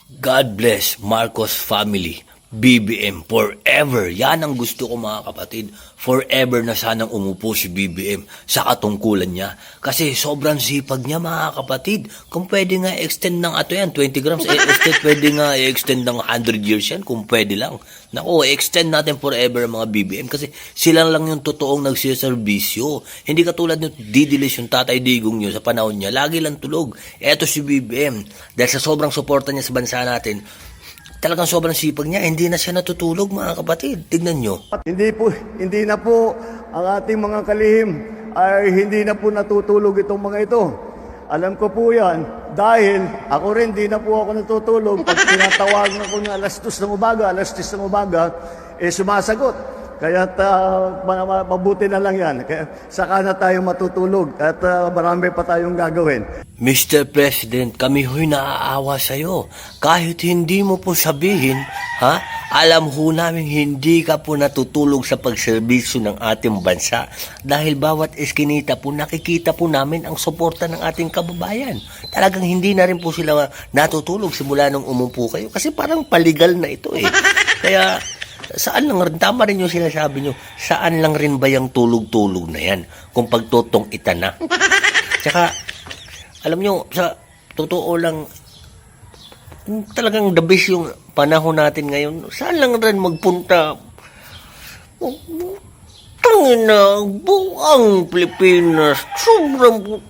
God bless Marcos family. BBM forever. Yan ang gusto ko mga kapatid. Forever na sanang umupo si BBM sa katungkulan niya. Kasi sobrang sipag niya mga kapatid. Kung pwede nga extend ng 20 grams, pwede nga i-extend ng 100 years yan kung pwede lang. Naku, extend natin forever mga BBM kasi sila lang yung totoong nagsiservisyo. Hindi katulad yung didilis yung Tatay Digong nyo sa panahon niya. Lagi lang tulog. Eto si BBM. Dahil sa sobrang suporta niya sa bansa natin, talagang sobrang sipag niya, hindi na siya natutulog mga kapatid. Tignan nyo. Hindi na po ang ating mga kalihim ay hindi na po natutulog itong mga ito. Alam ko po yan dahil ako rin hindi na po ako natutulog. Pag tinatawagan ako ng alas 2 ng umaga, sumasagot. Kaya mabuti na lang yan. Kaya saka na tayo matutulog at marami pa tayong gagawin. Mr. President, kami ho'y naaawa sa'yo. Kahit hindi mo po sabihin, alam ho namin hindi ka po natutulog sa pagserbisyo ng ating bansa. Dahil bawat eskinita po, nakikita po namin ang suporta ng ating kababayan. Talagang hindi na rin po sila natutulog simula nung umupo kayo. Kasi parang paligal na ito eh. Kaya saan lang rin, tama rin yung sinasabi nyo, saan lang rin ba yung tulog-tulog na yan kung pagtutong ita na? Tsaka, alam nyo, sa totoo lang, talagang the best yung panahon natin ngayon, saan lang rin magpunta? Tangina, buang Pilipinas, sobrang